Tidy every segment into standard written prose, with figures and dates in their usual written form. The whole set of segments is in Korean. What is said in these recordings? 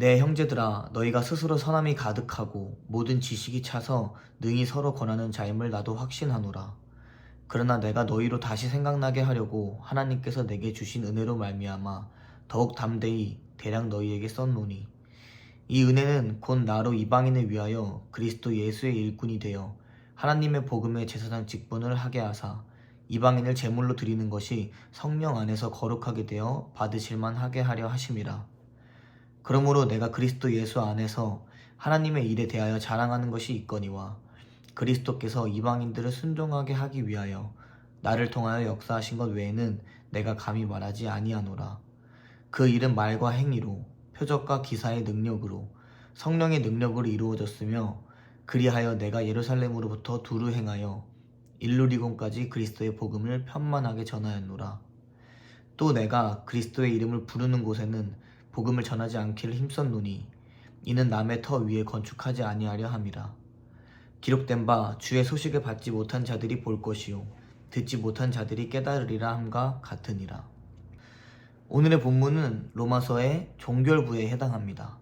내 형제들아, 너희가 스스로 선함이 가득하고 모든 지식이 차서 능히 서로 권하는 자임을 나도 확신하노라. 그러나 내가 너희로 다시 생각나게 하려고 하나님께서 내게 주신 은혜로 말미암아 더욱 담대히 대량 너희에게 썼노니, 이 은혜는 곧 나로 이방인을 위하여 그리스도 예수의 일꾼이 되어 하나님의 복음의 제사장 직분을 하게 하사 이방인을 제물로 드리는 것이 성령 안에서 거룩하게 되어 받으실만 하게 하려 하심이라. 그러므로 내가 그리스도 예수 안에서 하나님의 일에 대하여 자랑하는 것이 있거니와, 그리스도께서 이방인들을 순종하게 하기 위하여 나를 통하여 역사하신 것 외에는 내가 감히 말하지 아니하노라. 그 일은 말과 행위로, 표적과 기사의 능력으로, 성령의 능력으로 이루어졌으며, 그리하여 내가 예루살렘으로부터 두루 행하여 일루리곤까지 그리스도의 복음을 편만하게 전하였노라. 또 내가 그리스도의 이름을 부르는 곳에는 복음을 전하지 않기를 힘썼노니, 이는 남의 터 위에 건축하지 아니하려 함이라. 기록된 바 주의 소식을 받지 못한 자들이 볼 것이요 듣지 못한 자들이 깨달으리라 함과 같으니라. 오늘의 본문은 로마서의 종결부에 해당합니다.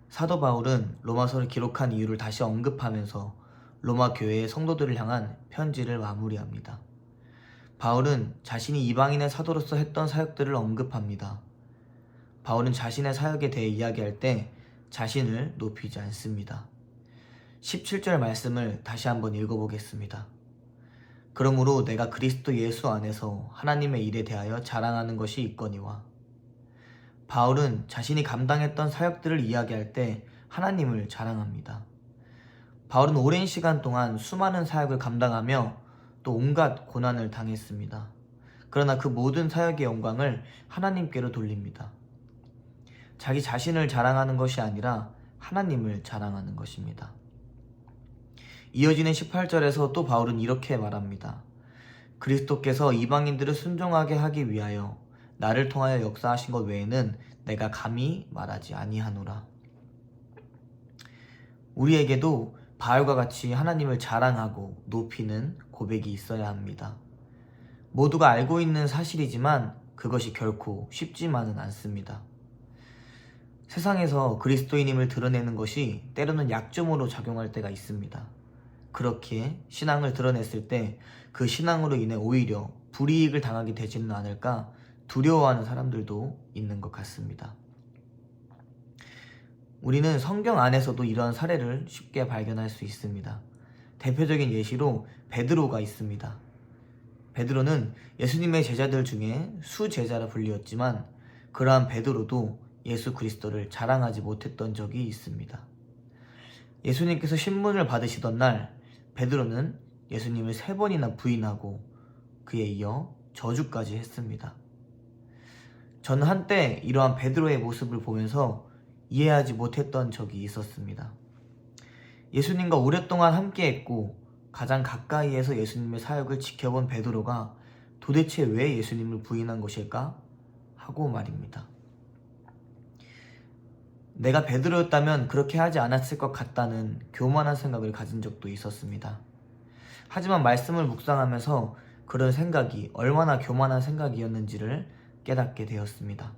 사도 바울은 로마서를 기록한 이유를 다시 언급하면서 로마 교회의 성도들을 향한 편지를 마무리합니다. 바울은 자신이 이방인의 사도로서 했던 사역들을 언급합니다. 바울은 자신의 사역에 대해 이야기할 때 자신을 높이지 않습니다. 17절 말씀을 다시 한번 읽어보겠습니다. 그러므로 내가 그리스도 예수 안에서 하나님의 일에 대하여 자랑하는 것이 있거니와. 바울은 자신이 감당했던 사역들을 이야기할 때 하나님을 자랑합니다. 바울은 오랜 시간 동안 수많은 사역을 감당하며 또 온갖 고난을 당했습니다. 그러나 그 모든 사역의 영광을 하나님께로 돌립니다. 자기 자신을 자랑하는 것이 아니라 하나님을 자랑하는 것입니다. 이어지는 18절에서 또 바울은 이렇게 말합니다. 그리스도께서 이방인들을 순종하게 하기 위하여 나를 통하여 역사하신 것 외에는 내가 감히 말하지 아니하노라. 우리에게도 바울과 같이 하나님을 자랑하고 높이는 고백이 있어야 합니다. 모두가 알고 있는 사실이지만 그것이 결코 쉽지만은 않습니다. 세상에서 그리스도인임을 드러내는 것이 때로는 약점으로 작용할 때가 있습니다. 그렇게 신앙을 드러냈을 때 그 신앙으로 인해 오히려 불이익을 당하게 되지는 않을까 두려워하는 사람들도 있는 것 같습니다. 우리는 성경 안에서도 이러한 사례를 쉽게 발견할 수 있습니다. 대표적인 예시로 베드로가 있습니다. 베드로는 예수님의 제자들 중에 수제자라 불리었지만 그러한 베드로도 예수 그리스도를 자랑하지 못했던 적이 있습니다. 예수님께서 신문을 받으시던 날 베드로는 예수님을 3번이나 부인하고 그에 이어 저주까지 했습니다. 저는 한때 이러한 베드로의 모습을 보면서 이해하지 못했던 적이 있었습니다. 예수님과 오랫동안 함께했고 가장 가까이에서 예수님의 사역을 지켜본 베드로가 도대체 왜 예수님을 부인한 것일까 하고 말입니다. 내가 베드로였다면 그렇게 하지 않았을 것 같다는 교만한 생각을 가진 적도 있었습니다. 하지만 말씀을 묵상하면서 그런 생각이 얼마나 교만한 생각이었는지를 깨닫게 되었습니다.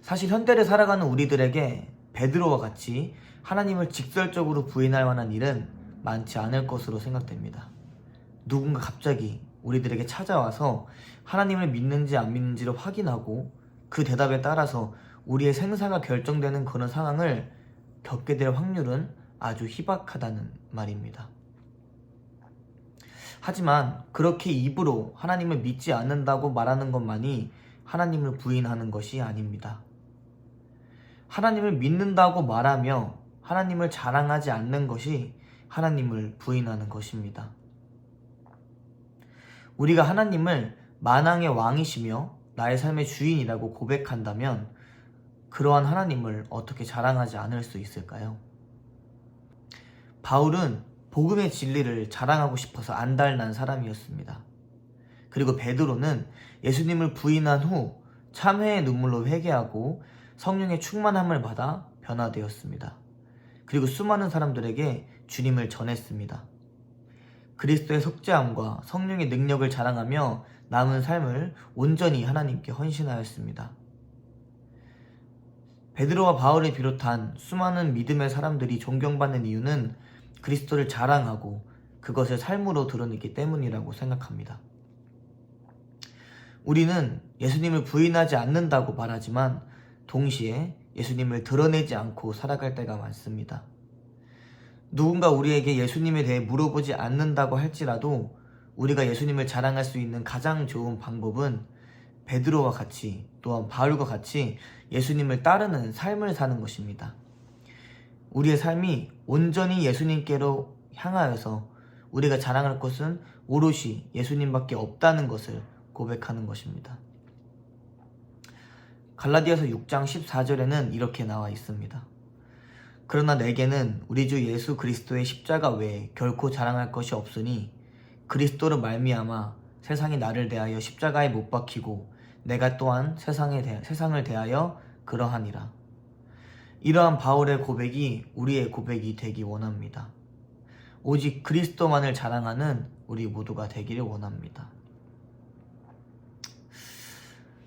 사실 현대를 살아가는 우리들에게 베드로와 같이 하나님을 직설적으로 부인할 만한 일은 많지 않을 것으로 생각됩니다. 누군가 갑자기 우리들에게 찾아와서 하나님을 믿는지 안 믿는지를 확인하고 그 대답에 따라서 우리의 생사가 결정되는 그런 상황을 겪게 될 확률은 아주 희박하다는 말입니다. 하지만 그렇게 입으로 하나님을 믿지 않는다고 말하는 것만이 하나님을 부인하는 것이 아닙니다. 하나님을 믿는다고 말하며 하나님을 자랑하지 않는 것이 하나님을 부인하는 것입니다. 우리가 하나님을 만왕의 왕이시며 나의 삶의 주인이라고 고백한다면 그러한 하나님을 어떻게 자랑하지 않을 수 있을까요? 바울은 복음의 진리를 자랑하고 싶어서 안달난 사람이었습니다. 그리고 베드로는 예수님을 부인한 후 참회의 눈물로 회개하고 성령의 충만함을 받아 변화되었습니다. 그리고 수많은 사람들에게 주님을 전했습니다. 그리스도의 속죄함과 성령의 능력을 자랑하며 남은 삶을 온전히 하나님께 헌신하였습니다. 베드로와 바울을 비롯한 수많은 믿음의 사람들이 존경받는 이유는 그리스도를 자랑하고 그것을 삶으로 드러내기 때문이라고 생각합니다. 우리는 예수님을 부인하지 않는다고 말하지만 동시에 예수님을 드러내지 않고 살아갈 때가 많습니다. 누군가 우리에게 예수님에 대해 물어보지 않는다고 할지라도 우리가 예수님을 자랑할 수 있는 가장 좋은 방법은 베드로와 같이, 또한 바울과 같이 예수님을 따르는 삶을 사는 것입니다. 우리의 삶이 온전히 예수님께로 향하여서 우리가 자랑할 것은 오롯이 예수님밖에 없다는 것을 고백하는 것입니다. 갈라디아서 6장 14절에는 이렇게 나와 있습니다. 그러나 내게는 우리 주 예수 그리스도의 십자가 외에 결코 자랑할 것이 없으니 그리스도로 말미암아 세상이 나를 대하여 십자가에 못 박히고 내가 또한 세상을 대하여 그러하니라. 이러한 바울의 고백이 우리의 고백이 되기 원합니다. 오직 그리스도만을 자랑하는 우리 모두가 되기를 원합니다.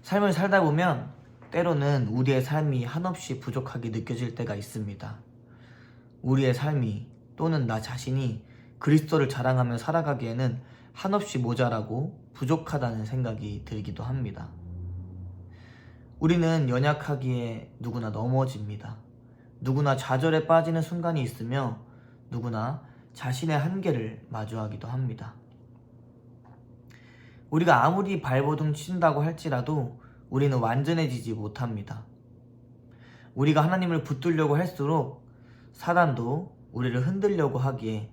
삶을 살다 보면 때로는 우리의 삶이 한없이 부족하게 느껴질 때가 있습니다. 우리의 삶이 또는 나 자신이 그리스도를 자랑하며 살아가기에는 한없이 모자라고 부족하다는 생각이 들기도 합니다. 우리는 연약하기에 누구나 넘어집니다. 누구나 좌절에 빠지는 순간이 있으며 누구나 자신의 한계를 마주하기도 합니다. 우리가 아무리 발버둥 친다고 할지라도 우리는 완전해지지 못합니다. 우리가 하나님을 붙들려고 할수록 사단도 우리를 흔들려고 하기에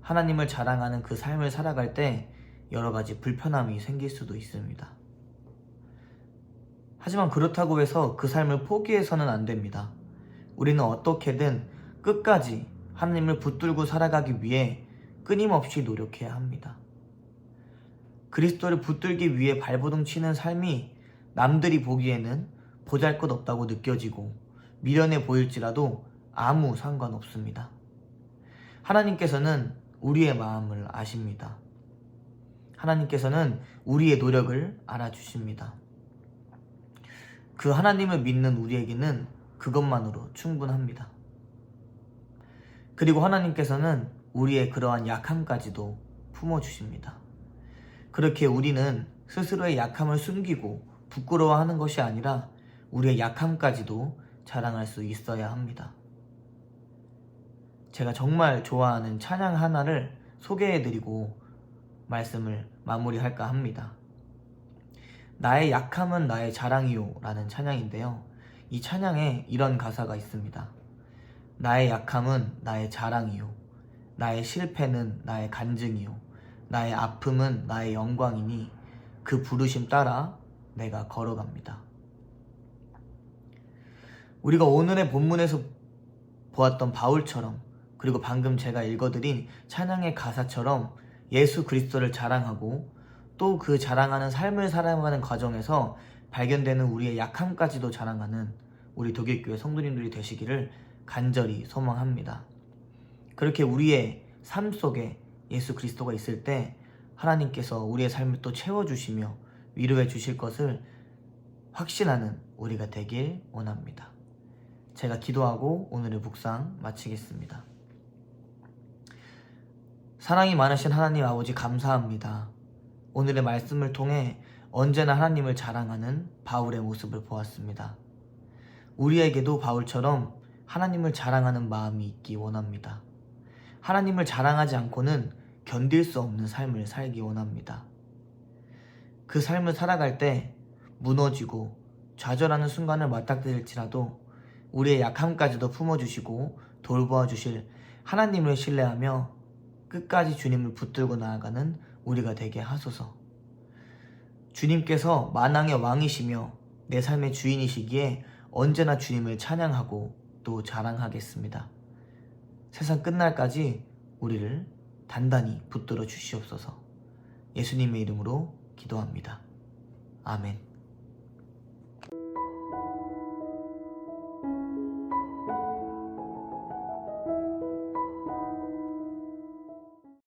하나님을 자랑하는 그 삶을 살아갈 때 여러 가지 불편함이 생길 수도 있습니다. 하지만 그렇다고 해서 그 삶을 포기해서는 안 됩니다. 우리는 어떻게든 끝까지 하나님을 붙들고 살아가기 위해 끊임없이 노력해야 합니다. 그리스도를 붙들기 위해 발버둥 치는 삶이 남들이 보기에는 보잘것없다고 느껴지고 미련해 보일지라도 아무 상관없습니다. 하나님께서는 우리의 마음을 아십니다. 하나님께서는 우리의 노력을 알아주십니다. 그 하나님을 믿는 우리에게는 그것만으로 충분합니다. 그리고 하나님께서는 우리의 그러한 약함까지도 품어주십니다. 그렇게 우리는 스스로의 약함을 숨기고 부끄러워하는 것이 아니라 우리의 약함까지도 자랑할 수 있어야 합니다. 제가 정말 좋아하는 찬양 하나를 소개해드리고 말씀을 마무리할까 합니다. 나의 약함은 나의 자랑이요 라는 찬양인데요. 이 찬양에 이런 가사가 있습니다. 나의 약함은 나의 자랑이요, 나의 실패는 나의 간증이요, 나의 아픔은 나의 영광이니 그 부르심 따라 내가 걸어갑니다. 우리가 오늘의 본문에서 보았던 바울처럼, 그리고 방금 제가 읽어드린 찬양의 가사처럼 예수 그리스도를 자랑하고 또 그 자랑하는 삶을 살아가는 과정에서 발견되는 우리의 약함까지도 자랑하는 우리 독일교회 성도님들이 되시기를 간절히 소망합니다. 그렇게 우리의 삶 속에 예수 그리스도가 있을 때 하나님께서 우리의 삶을 또 채워주시며 위로해 주실 것을 확신하는 우리가 되길 원합니다. 제가 기도하고 오늘의 묵상 마치겠습니다. 사랑이 많으신 하나님 아버지 감사합니다. 오늘의 말씀을 통해 언제나 하나님을 자랑하는 바울의 모습을 보았습니다. 우리에게도 바울처럼 하나님을 자랑하는 마음이 있기 원합니다. 하나님을 자랑하지 않고는 견딜 수 없는 삶을 살기 원합니다. 그 삶을 살아갈 때 무너지고 좌절하는 순간을 맞닥뜨릴지라도 우리의 약함까지도 품어주시고 돌보아 주실 하나님을 신뢰하며 끝까지 주님을 붙들고 나아가는 우리가 되게 하소서. 주님께서 만왕의 왕이시며 내 삶의 주인이시기에 언제나 주님을 찬양하고 또 자랑하겠습니다. 세상 끝날까지 우리를 단단히 붙들어 주시옵소서. 예수님의 이름으로 기도합니다. 아멘.